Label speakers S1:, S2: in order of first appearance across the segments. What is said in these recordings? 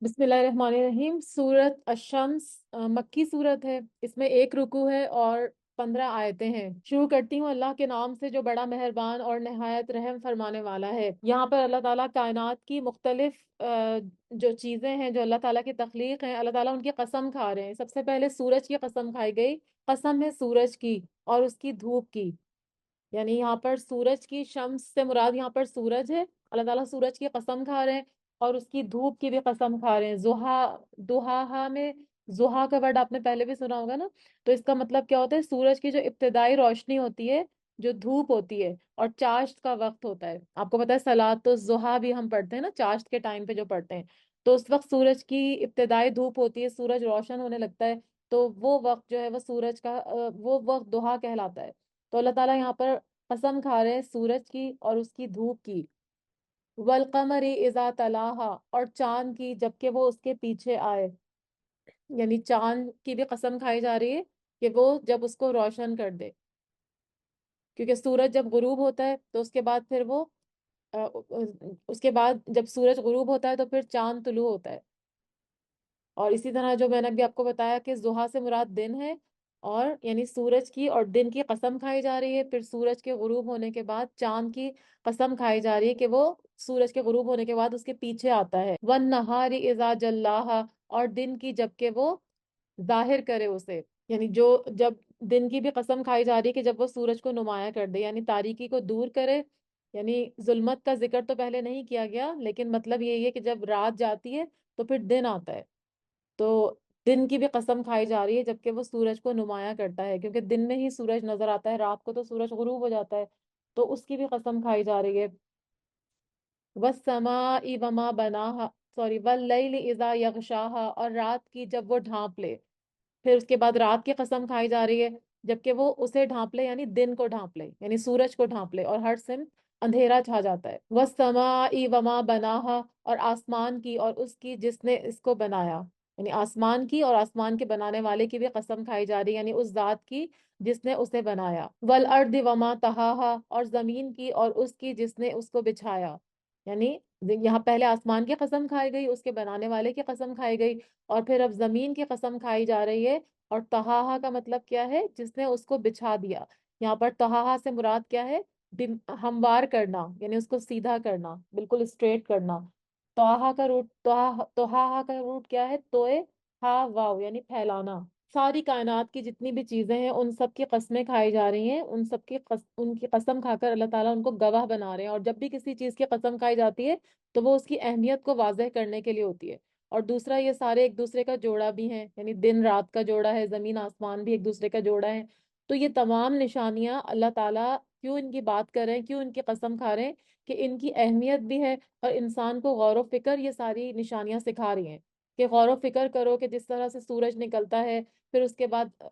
S1: بسم اللہ الرحمن الرحیم۔ سورت الشمس مکی سورت ہے۔ اس میں ایک رکوع ہے اور 15 آیتیں ہیں۔ شروع کرتی ہوں اللہ کے نام سے جو بڑا مہربان اور نہایت رحم فرمانے والا ہے۔ یہاں پر اللہ تعالیٰ کائنات کی مختلف جو چیزیں ہیں جو اللہ تعالیٰ کی تخلیق ہیں، اللہ تعالیٰ ان کی قسم کھا رہے ہیں۔ سب سے پہلے سورج کی قسم کھائی گئی۔ قسم ہے سورج کی اور اس کی دھوپ کی، یعنی یہاں پر سورج کی، شمس سے مراد یہاں پر سورج ہے۔ اللہ تعالیٰ سورج کی قسم کھا رہے ہیں اور اس کی دھوپ کی بھی قسم کھا رہے ہیں۔ دوحا میں زحا کا ورڈ آپ نے پہلے بھی سنا ہوگا نا، تو اس کا مطلب کیا ہوتا ہے؟ سورج کی جو ابتدائی روشنی ہوتی ہے، جو دھوپ ہوتی ہے، اور چاشت کا وقت ہوتا ہے۔ آپ کو پتا ہے صلاۃ تو زحا بھی ہم پڑھتے ہیں نا، چاشت کے ٹائم پہ جو پڑھتے ہیں، تو اس وقت سورج کی ابتدائی دھوپ ہوتی ہے، سورج روشن ہونے لگتا ہے، تو وہ وقت جو ہے وہ سورج کا وہ وقت دوحا کہلاتا ہے۔ تو اللہ تعالیٰ یہاں پر قسم کھا رہے ہیں سورج کی اور اس کی دھوپ کی۔ والقمر اذا تلاہا، اور چاند کی جبکہ وہ اس کے پیچھے آئے، یعنی چاند کی بھی قسم کھائی جا رہی ہے کہ وہ جب اس کو روشن کر دے، کیونکہ سورج جب غروب ہوتا ہے تو اس کے بعد پھر وہ اس کے بعد جب سورج غروب ہوتا ہے تو پھر چاند طلوع ہوتا ہے۔ اور اسی طرح جو میں نے ابھی آپ کو بتایا کہ ضحیٰ سے مراد دن ہے، اور یعنی سورج کی اور دن کی قسم کھائی جا رہی ہے۔ پھر سورج کے غروب ہونے کے بعد چاند کی قسم کھائی جا رہی ہے کہ وہ سورج کے غروب ہونے کے بعد اس کے پیچھے آتا ہے۔ وَالنَّهَارِ إِذَا جَلَّاهَا، اور دن کی جبکہ وہ ظاہر کرے اسے، یعنی جو جب دن کی بھی قسم کھائی جا رہی ہے کہ جب وہ سورج کو نمایاں کر دے، یعنی تاریکی کو دور کرے۔ یعنی ظلمت کا ذکر تو پہلے نہیں کیا گیا، لیکن مطلب یہی ہے کہ جب رات جاتی ہے تو پھر دن آتا ہے، تو دن کی بھی قسم کھائی جا رہی ہے جبکہ وہ سورج کو نمایاں کرتا ہے، کیونکہ دن میں ہی سورج نظر آتا ہے، رات کو تو سورج غروب ہو جاتا ہے، تو اس کی بھی قسم کھائی جا رہی ہے۔ وَالسَّمَاءِ وَمَا بَنَاهَا، وَاللَّيْلِ إِذَا يَغْشَاهَا، اور رات کی جب وہ ڈھانپ لے۔ پھر اس کے بعد رات کی قسم کھائی جا رہی ہے جبکہ وہ اسے ڈھانپ لے، یعنی دن کو ڈھانپ لے، یعنی سورج کو ڈھانپ لے اور ہر سمت اندھیرا چھا جاتا ہے۔ وَالسَّمَاءِ وَمَا بَنَاهَا، اور آسمان کی اور اس کی جس نے اس کو بنایا، یعنی آسمان کی اور آسمان کے بنانے والے کی بھی قسم کھائی جا رہی ہے، یعنی اس ذات کی جس نے اسے بنایا۔ وَالْأَرْضِ وَمَا طَحَاهَا، اور زمین کی اور اس کی جس نے اس کو بچھایا، یعنی یہاں پہلے آسمان کی قسم کھائی گئی، اس کے بنانے والے کی قسم کھائی گئی، اور پھر اب زمین کی قسم کھائی جا رہی ہے۔ اور طحاہا کا مطلب کیا ہے؟ جس نے اس کو بچھا دیا۔ یہاں پر طحاہا سے مراد کیا ہے؟ ہموار کرنا، یعنی اس کو سیدھا کرنا، بالکل اسٹریٹ کرنا۔ طحاہا کا روٹ طحاہا کا روٹ کیا ہے؟ توئے ہا واو، یعنی پھیلانا۔ ساری کائنات کی جتنی بھی چیزیں ہیں ان سب کی قسمیں کھائی جا رہی ہیں، ان سب کی ان کی قسم کھا کر اللہ تعالیٰ ان کو گواہ بنا رہے ہیں، اور جب بھی کسی چیز کی قسم کھائی جاتی ہے تو وہ اس کی اہمیت کو واضح کرنے کے لیے ہوتی ہے۔ اور دوسرا، یہ سارے ایک دوسرے کا جوڑا بھی ہیں، یعنی دن رات کا جوڑا ہے، زمین آسمان بھی ایک دوسرے کا جوڑا ہے۔ تو یہ تمام نشانیاں اللہ تعالیٰ کیوں ان کی بات کر رہے ہیں، کیوں ان کی قسم کھا رہے ہیں؟ کہ ان کی اہمیت بھی ہے، اور انسان کو غور و فکر یہ ساری نشانیاں سکھا رہی ہیں کہ غور و فکر کرو کہ جس طرح سے سورج نکلتا ہے، پھر اس کے بعد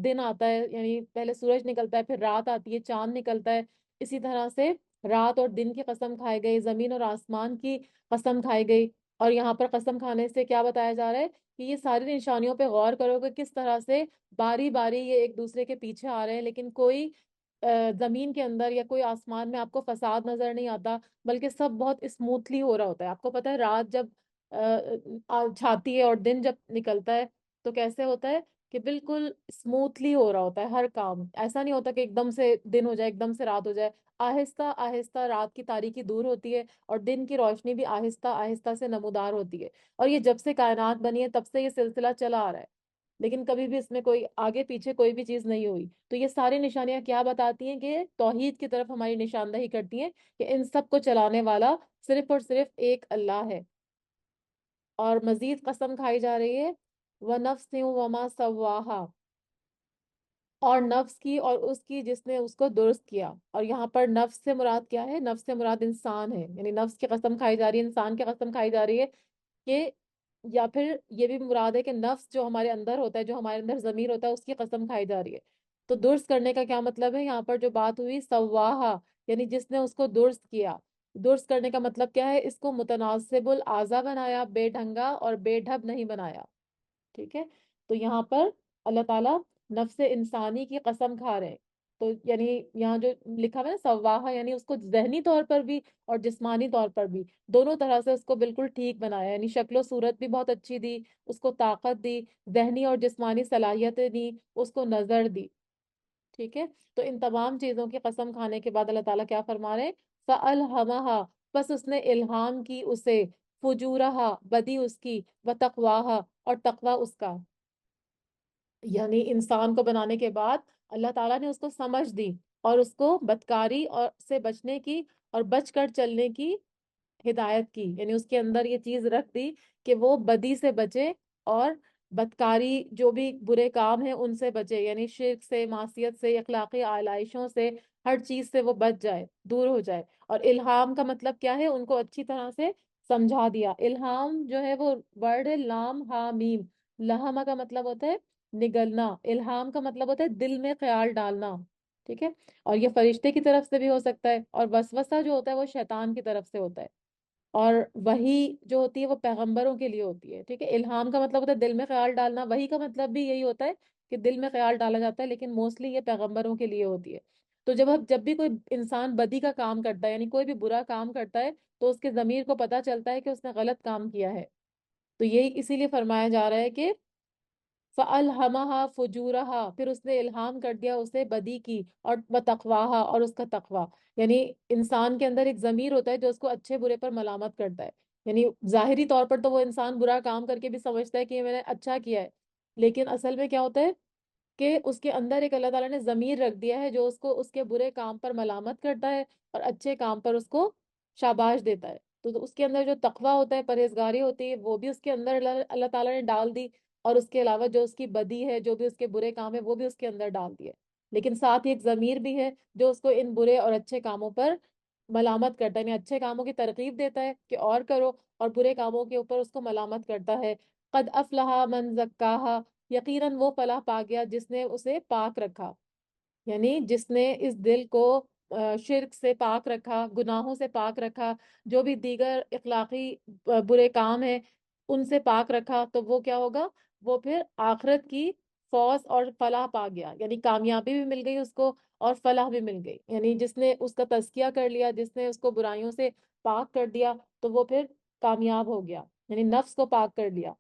S1: دن آتا ہے، یعنی پہلے سورج نکلتا ہے، پھر رات آتی ہے، چاند نکلتا ہے، اسی طرح سے رات اور دن کی قسم کھائی گئی، زمین اور آسمان کی قسم کھائی گئی۔ اور یہاں پر قسم کھانے سے کیا بتایا جا رہا ہے؟ کہ یہ ساری نشانیوں پہ غور کرو کہ کس طرح سے باری باری یہ ایک دوسرے کے پیچھے آ رہے ہیں، لیکن کوئی زمین کے اندر یا کوئی آسمان میں آپ کو فساد نظر نہیں آتا، بلکہ سب بہت اسموتھلی ہو رہا ہوتا ہے۔ آپ کو پتہ ہے رات جب چھاتی ہے اور دن جب نکلتا ہے تو کیسے ہوتا ہے؟ کہ بالکل اسموتھلی ہو رہا ہوتا ہے ہر کام، ایسا نہیں ہوتا کہ ایک دم سے دن ہو جائے، ایک دم سے رات ہو جائے۔ آہستہ آہستہ رات کی تاریکی دور ہوتی ہے اور دن کی روشنی بھی آہستہ آہستہ سے نمودار ہوتی ہے، اور یہ جب سے کائنات بنی ہے تب سے یہ سلسلہ چلا آ رہا ہے، لیکن کبھی بھی اس میں کوئی آگے پیچھے کوئی بھی چیز نہیں ہوئی۔ تو یہ ساری نشانیاں کیا بتاتی ہیں؟ کہ توحید کی طرف ہماری نشاندہی کرتی ہیں کہ ان سب کو چلانے والا صرف اور صرف ایک اللہ ہے۔ اور مزید قسم کھائی جا رہی ہے وَنَفْسٍ وَمَا سَوَّاهَا، اور نفس کی اور اس کی جس نے اس کو درست کیا۔ اور یہاں پر نفس سے مراد کیا ہے؟ نفس سے مراد انسان ہے، یعنی نفس کی قسم کھائی جا رہی ہے، انسان کی قسم کھائی جا رہی ہے کہ، یا پھر یہ بھی مراد ہے کہ نفس جو ہمارے اندر ہوتا ہے، جو ہمارے اندر ضمیر ہوتا ہے، اس کی قسم کھائی جا رہی ہے۔ تو درست کرنے کا کیا مطلب ہے؟ یہاں پر جو بات ہوئی سواہا، یعنی جس نے اس کو درست کیا۔ درست کرنے کا مطلب کیا ہے؟ اس کو متناسب الاعضاء بنایا، بے ڈھنگا اور بے ڈھب نہیں بنایا، ٹھیک ہے؟ تو یہاں پر اللہ تعالیٰ نفس انسانی کی قسم کھا رہے ہیں تو یعنی یہاں جو لکھا ہوا ہے نا سواہا، یعنی اس کو ذہنی طور پر بھی اور جسمانی طور پر بھی دونوں طرح سے اس کو بالکل ٹھیک بنایا، یعنی شکل و صورت بھی بہت اچھی دی، اس کو طاقت دی، ذہنی اور جسمانی صلاحیتیں دی، اس کو نظر دی، ٹھیک ہے۔ تو ان تمام چیزوں کی قسم کھانے کے بعد اللہ تعالیٰ کیا فرما رہے ہیں؟ فَأَلْهَمَهَا، بس اس نے الہام کی اسے، فجورہا، بدی اس کی، وتقواہا، اور تقوی اس کا، یعنی انسان کو بنانے کے بعد اللہ تعالیٰ نے اس کو سمجھ دی اور اس کو بدکاری اور سے بچنے کی اور بچ کر چلنے کی ہدایت کی، یعنی اس کے اندر یہ چیز رکھ دی کہ وہ بدی سے بچے اور بدکاری جو بھی برے کام ہیں ان سے بچے، یعنی شرک سے، معصیت سے، اخلاقی آلائشوں سے، ہر چیز سے وہ بچ جائے، دور ہو جائے۔ اور الہام کا مطلب کیا ہے؟ ان کو اچھی طرح سے سمجھا دیا۔ الہام جو ہے وہ ورڈ ہے لام ہا میم، لہما کا مطلب ہوتا ہے نگلنا، الہام کا مطلب ہوتا ہے دل میں خیال ڈالنا، ٹھیک ہے۔ اور یہ فرشتے کی طرف سے بھی ہو سکتا ہے، اور وسوسہ جو ہوتا ہے وہ شیطان کی طرف سے ہوتا ہے، اور وہی جو ہوتی ہے وہ پیغمبروں کے لیے ہوتی ہے، ٹھیک ہے۔ الہام کا مطلب ہوتا ہے دل میں خیال ڈالنا، وہی کا مطلب بھی یہی ہوتا ہے کہ دل میں خیال ڈالا جاتا ہے، لیکن موسٹلی یہ پیغمبروں کے لیے ہوتی ہے۔ تو جب بھی کوئی انسان بدی کا کام کرتا ہے، یعنی کوئی بھی برا کام کرتا ہے، تو اس کے ضمیر کو پتہ چلتا ہے کہ اس نے غلط کام کیا ہے، تو یہی اسی لیے فرمایا جا رہا ہے کہ فَأَلْهَمَهَا فُجُورَهَا، پھر اس نے الہام کر دیا اسے بدی کی، اور وَتَقْوَاهَا، اور اس کا تقوی، یعنی انسان کے اندر ایک ضمیر ہوتا ہے جو اس کو اچھے برے پر ملامت کرتا ہے، یعنی ظاہری طور پر تو وہ انسان برا کام کر کے بھی سمجھتا ہے کہ یہ میں نے اچھا کیا ہے، لیکن اصل میں کیا ہوتا ہے کہ اس کے اندر ایک اللہ تعالیٰ نے ضمیر رکھ دیا ہے جو اس کو اس کے برے کام پر ملامت کرتا ہے اور اچھے کام پر اس کو شاباش دیتا ہے۔ تو اس کے اندر جو تقوی ہوتا ہے، پرہیزگاری ہوتی ہے، وہ بھی اس کے اندر اللہ تعالیٰ نے ڈال دی، اور اس کے علاوہ جو اس کی بدی ہے، جو بھی اس کے برے کام ہے، وہ بھی اس کے اندر ڈال دیے، لیکن ساتھ ہی ایک ضمیر بھی ہے جو اس کو ان برے اور اچھے کاموں پر ملامت کرتا ہے، یعنی اچھے کاموں کی ترغیب دیتا ہے کہ اور کرو، اور برے کاموں کے اوپر اس کو ملامت کرتا ہے۔ قد افلح من زکاہا، یقیناً وہ فلاح پا گیا جس نے اسے پاک رکھا، یعنی جس نے اس دل کو شرک سے پاک رکھا، گناہوں سے پاک رکھا، جو بھی دیگر اخلاقی برے کام ہیں ان سے پاک رکھا، تو وہ کیا ہوگا؟ وہ پھر آخرت کی فوز اور فلاح پا گیا، یعنی کامیابی بھی مل گئی اس کو اور فلاح بھی مل گئی، یعنی جس نے اس کا تزکیہ کر لیا، جس نے اس کو برائیوں سے پاک کر دیا، تو وہ پھر کامیاب ہو گیا، یعنی نفس کو پاک کر لیا۔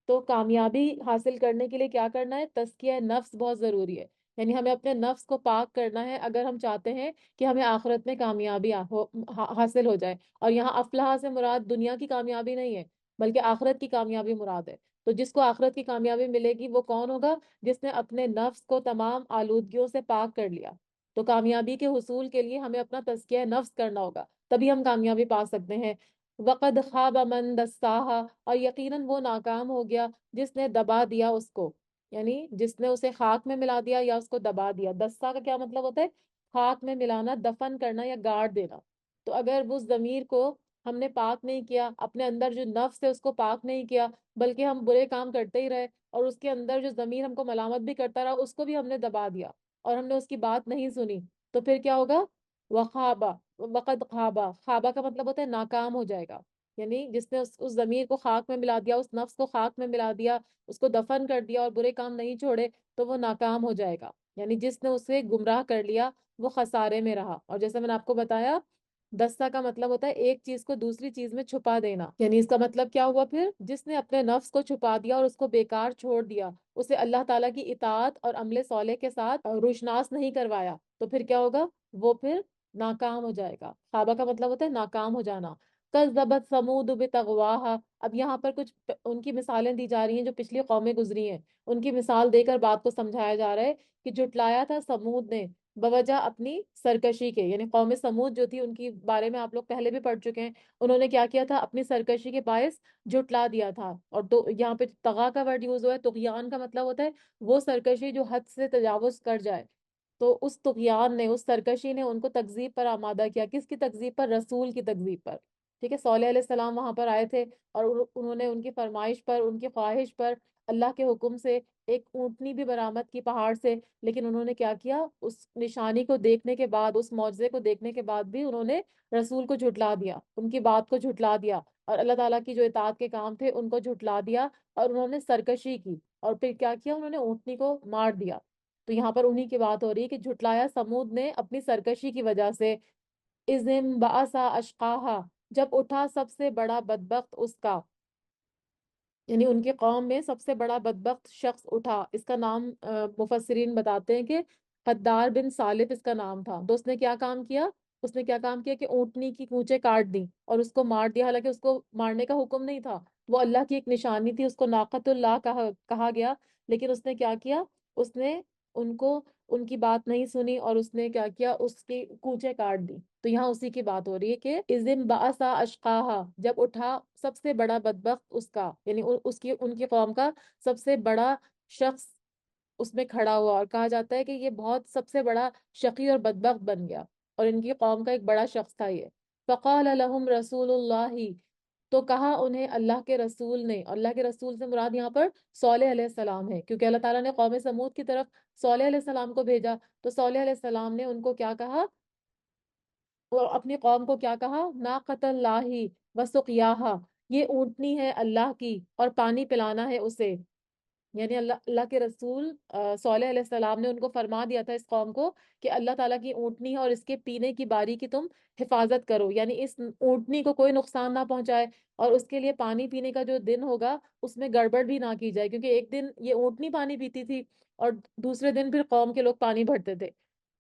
S1: تو کامیابی حاصل کرنے کے لیے کیا کرنا ہے؟ تزکیہ نفس بہت ضروری ہے، یعنی ہمیں اپنے نفس کو پاک کرنا ہے اگر ہم چاہتے ہیں کہ ہمیں آخرت میں کامیابی حاصل ہو جائے۔ اور یہاں افلاح سے مراد دنیا کی کامیابی نہیں ہے، بلکہ آخرت کی کامیابی مراد ہے۔ تو جس کو آخرت کی کامیابی ملے گی وہ کون ہوگا؟ جس نے اپنے نفس کو تمام آلودگیوں سے پاک کر لیا۔ تو کامیابی کے حصول کے لیے ہمیں اپنا تزکیہ نفس کرنا ہوگا، تبھی ہم کامیابی پا سکتے ہیں۔ وقد خواب من دساہا، اور یقیناً وہ ناکام ہو گیا جس نے دبا دیا اس کو، یعنی جس نے اسے خاک میں ملا دیا یا اس کو دبا دیا۔ دسا کا کیا مطلب ہوتا ہے؟ خاک میں ملانا، دفن کرنا یا گاڑ دینا۔ تو اگر اس ضمیر کو ہم نے پاک نہیں کیا، اپنے اندر جو نفس ہے اس کو پاک نہیں کیا، بلکہ ہم برے کام کرتے ہی رہے، اور اس کے اندر جو ضمیر ہم کو ملامت بھی کرتا رہا اس کو بھی ہم نے دبا دیا، اور ہم نے اس کی بات نہیں سنی، تو پھر کیا ہوگا؟ وخابا، وقد خوابا، خوابا کا مطلب ہوتا ہے ناکام ہو جائے گا، یعنی جس نے اس ضمیر کو خاک میں ملا دیا، اس نفس کو خاک میں ملا دیا، اس کو دفن کر دیا اور برے کام نہیں چھوڑے، تو وہ ناکام ہو جائے گا، یعنی جس نے اسے گمراہ کر لیا وہ خسارے میں رہا۔ اور جیسے میں نے آپ کو بتایا، دسا کا مطلب ہوتا ہے ایک چیز کو دوسری چیز میں چھپا دینا، یعنی اس کا مطلب کیا ہوا پھر؟ جس نے اپنے نفس کو چھپا دیا اور اس کو بیکار چھوڑ دیا، اسے اللہ تعالیٰ کی اطاعت اور عمل صالح کے ساتھ روشناس نہیں کروایا، تو پھر کیا ہوگا؟ وہ پھر ناکام ہو جائے گا۔ خوابہ کا مطلب ہوتا ہے ناکام ہو جانا۔ کذبت ثمود بطغواہا، اب یہاں پر کچھ ان کی مثالیں دی جا رہی ہیں جو پچھلی قومیں گزری ہیں، ان کی مثال دے کر بات کو سمجھایا جا رہا ہے کہ جھٹلایا تھا سمود نے بوجہ اپنی سرکشی کے، یعنی قوم سمود جو تھی ان کی بارے میں آپ لوگ پہلے بھی پڑھ چکے ہیں، انہوں نے کیا کیا تھا؟ اپنی سرکشی کے باعث جھٹلا دیا تھا۔ اور تو یہاں پہ طغا کا ورڈ یوز ہوا ہے، طغیان کا مطلب ہوتا ہے وہ سرکشی جو حد سے تجاوز کر جائے۔ تو اس طغیان نے، اس سرکشی نے ان کو تکذیب پر آمادہ کیا، کس کی تکذیب پر؟ رسول کی تکذیب پر، ٹھیک ہے۔ صالح علیہ السلام وہاں پر آئے تھے، اور انہوں نے ان کی فرمائش پر، ان کی خواہش پر، اللہ کے حکم سے ایک اونٹنی بھی برآمد کی پہاڑ سے، لیکن انہوں نے کیا کیا؟ اس نشانی کو دیکھنے کے بعد، اس معجزے کو دیکھنے کے بعد بھی انہوں نے رسول کو جھٹلا دیا، ان کی بات کو جھٹلا دیا، اور اللہ تعالیٰ کی جو اطاعت کے کام تھے ان کو جھٹلا دیا، اور انہوں نے سرکشی کی، اور پھر کیا کیا؟ انہوں نے اونٹنی کو مار دیا۔ تو یہاں پر انہی کی بات ہو رہی ہے کہ جھٹلایا سمود نے اپنی سرکشی کی وجہ سے، اذم باسا اشقاہا، جب اٹھا سب سے بڑا بدبخت اس کا، یعنی ان کی قوم میں سب سے بڑا بدبخت شخص اٹھا. اس کا نام مفسرین بتاتے ہیں کہ قدار بن سالف اس کا نام تھا. تو اس نے کیا کام کیا؟ اس نے کیا کام کیا کہ اونٹنی کی کونچیں کاٹ دی اور اس کو مار دیا، حالانکہ اس کو مارنے کا حکم نہیں تھا، وہ اللہ کی ایک نشانی تھی، اس کو ناقۃ اللہ کہا گیا. لیکن اس نے کیا کیا؟ اس نے ان کو ان کی بات نہیں سنی اور اس نے کیا کیا؟ اس کی کونچیں کاٹ دی. تو یہاں اسی کی بات ہو رہی ہے کہ اذن باسا اشقاہا، جب اٹھا سب سے بڑا بدبخت اس کا، یعنی اس کی ان کی قوم کا سب سے بڑا شخص اس میں کھڑا ہوا. اور کہا جاتا ہے کہ یہ بہت سب سے بڑا شقی اور بدبخت بن گیا، اور ان کی قوم کا ایک بڑا شخص تھا یہ. فقال لهم رسول اللہ، تو کہا انہیں اللہ کے رسول نے. اللہ کے رسول سے مراد یہاں پر صالح علیہ السلام ہے، کیونکہ اللہ تعالیٰ نے قوم سمود کی طرف صالح علیہ السلام کو بھیجا. تو صالح علیہ السلام نے ان کو کیا کہا؟ اور اپنی قوم کو کیا کہا؟ ناقۃ اللہ وسقیاہا، یہ اونٹنی ہے اللہ کی اور پانی پلانا ہے اسے. یعنی اللہ کے رسول صالح علیہ السلام نے ان کو فرما دیا تھا، اس قوم کو، کہ اللہ تعالیٰ کی اونٹنی ہے اور اس کے پینے کی باری کی تم حفاظت کرو، یعنی اس اونٹنی کو کوئی نقصان نہ پہنچائے، اور اس کے لیے پانی پینے کا جو دن ہوگا اس میں گڑبڑ بھی نہ کی جائے، کیونکہ ایک دن یہ اونٹنی پانی پیتی تھی اور دوسرے دن پھر قوم کے لوگ پانی بھرتے تھے.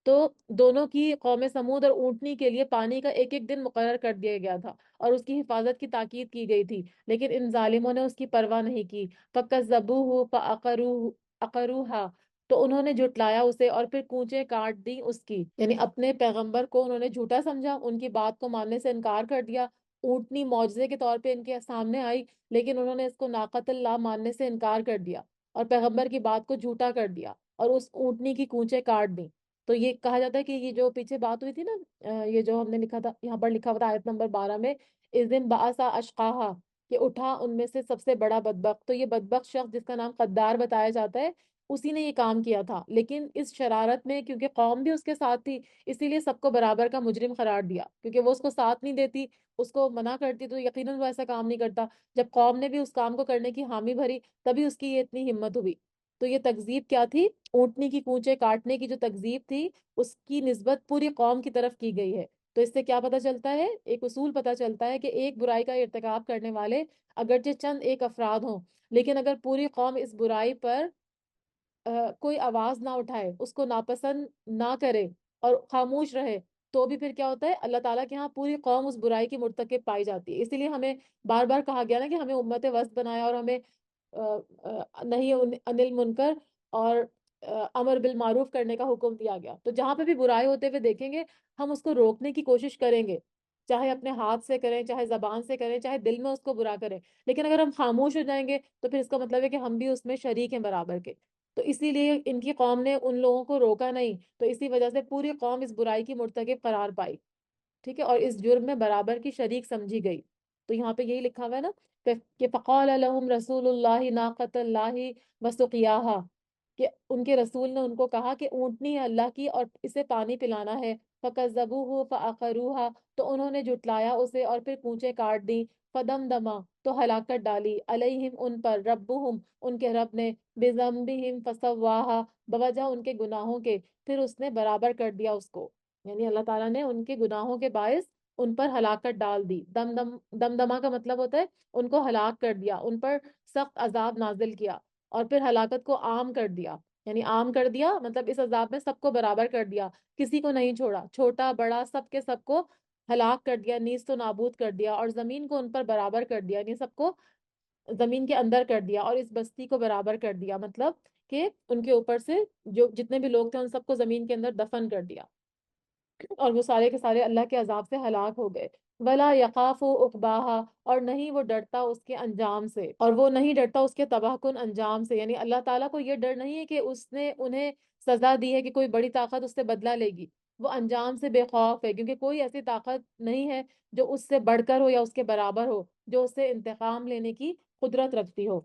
S1: تو دونوں کی، قوم سمود اور اونٹنی کے لیے پانی کا ایک ایک دن مقرر کر دیا گیا تھا اور اس کی حفاظت کی تاکید کی گئی تھی. لیکن ان ظالموں نے اس کی پرواہ نہیں کی. فَكَذَّبُوهُ فَعَقَرُوهَا، تو انہوں نے جھٹلایا اسے اور پھر کونچیں کاٹ دی اس کی، یعنی اپنے پیغمبر کو انہوں نے جھوٹا سمجھا، ان کی بات کو ماننے سے انکار کر دیا. اونٹنی معجزے کے طور پہ ان کے سامنے آئی، لیکن انہوں نے اس کو ناقۃ اللہ ماننے سے انکار کر دیا اور پیغمبر کی بات کو جھوٹا کر دیا اور اس اونٹنی کی کونچیں کاٹ دی. تو یہ کہا جاتا ہے کہ یہ جو پیچھے بات ہوئی تھی نا، یہ جو ہم نے لکھا تھا، یہاں پر لکھا ہوا تھا آیت نمبر 12 میں، اس دن باسا اشقاہا، کہ اٹھا ان میں سے سب سے بڑا بدبخت. تو یہ بدبخت شخص جس کا نام قدار بتایا جاتا ہے، اسی نے یہ کام کیا تھا. لیکن اس شرارت میں، کیونکہ قوم بھی اس کے ساتھ تھی، اسی لیے سب کو برابر کا مجرم قرار دیا، کیونکہ وہ اس کو ساتھ نہیں دیتی، اس کو منع کرتی، تو یقیناً وہ ایسا کام نہیں کرتا. جب قوم نے بھی اس کام کو کرنے کی حامی بھری، تبھی اس کی یہ اتنی ہمت ہوئی. تو یہ تکذیب کیا تھی؟ اونٹنی کی کونچیں کاٹنے کی جو تکذیب تھی، اس کی نسبت پوری قوم کی طرف کی گئی ہے. تو اس سے کیا پتہ چلتا ہے؟ ایک اصول پتہ چلتا ہے کہ ایک برائی کا ارتکاب کرنے والے اگرچہ چند ایک افراد ہوں، لیکن اگر پوری قوم اس برائی پر کوئی آواز نہ اٹھائے، اس کو ناپسند نہ کرے اور خاموش رہے، تو بھی پھر کیا ہوتا ہے؟ اللہ تعالیٰ کے ہاں پوری قوم اس برائی کی مرتکب پائی جاتی ہے. اسی لیے ہمیں بار بار کہا گیا نا کہ ہمیں امت وسط بنایا اور ہمیں نہیں انل منکر اور امر بالمعروف کرنے کا حکم دیا گیا. تو جہاں پہ بھی برائی ہوتے ہوئے دیکھیں گے، ہم اس کو روکنے کی کوشش کریں گے، چاہے اپنے ہاتھ سے کریں، چاہے زبان سے کریں، چاہے دل میں اس کو برا کریں. لیکن اگر ہم خاموش ہو جائیں گے تو پھر اس کا مطلب ہے کہ ہم بھی اس میں شریک ہیں برابر کے. تو اسی لیے ان کی قوم نے ان لوگوں کو روکا نہیں، تو اسی وجہ سے پوری قوم اس برائی کی مرتکب قرار پائی، ٹھیک ہے، اور اس جرم میں برابر کی شریک سمجھی گئی. تو یہاں پہ یہی لکھا ہوا ہے نا کہ فقال لهم رسول اللہ ناقۃ اللہ وسقیاہا، کہ ان کے رسول نے ان کو کہا کہ اونٹنی ہے اللہ کی اور اسے پانی پلانا ہے. فکذبوہ فعقروہا، تو انہوں نے جھٹلایا اسے اور پھر کونچیں کاٹ دی. فدمدما، تو ہلاکت ڈالی، علیہم ان پر، ربہم ان کے رب نے، بذنبہم فسواہا، بوجہ ان کے گناہوں کے، پھر اس نے برابر کر دیا اس کو. یعنی اللہ تعالیٰ نے ان کے گناہوں کے باعث ان پر ہلاکت ڈال دی. دمدما کا مطلب ہوتا ہے ان کو ہلاک کر دیا، ان پر سخت عذاب نازل کیا اور پھر ہلاکت کو عام کر دیا. یعنی عام کر دیا مطلب اس عذاب میں سب کو برابر کر دیا، کسی کو نہیں چھوڑا، چھوٹا بڑا سب کے سب کو ہلاک کر دیا، نیست و نابود کر دیا، اور زمین کو ان پر برابر کر دیا، یعنی سب کو زمین کے اندر کر دیا اور اس بستی کو برابر کر دیا، مطلب کہ ان کے اوپر سے جو جتنے بھی لوگ تھے ان سب کو زمین کے اندر دفن کر دیا، اور وہ سارے کے سارے اللہ کے عذاب سے ہلاک ہو گئے. ولا یخاف عقباہا، اور نہیں وہ ڈرتا اس کے انجام سے، اور وہ نہیں ڈرتا اس کے تباہ کن انجام سے. یعنی اللہ تعالیٰ کو یہ ڈر نہیں ہے کہ اس نے انہیں سزا دی ہے کہ کوئی بڑی طاقت اس سے بدلہ لے گی، وہ انجام سے بے خوف ہے، کیونکہ کوئی ایسی طاقت نہیں ہے جو اس سے بڑھ کر ہو یا اس کے برابر ہو، جو اس سے انتقام لینے کی قدرت رکھتی ہو.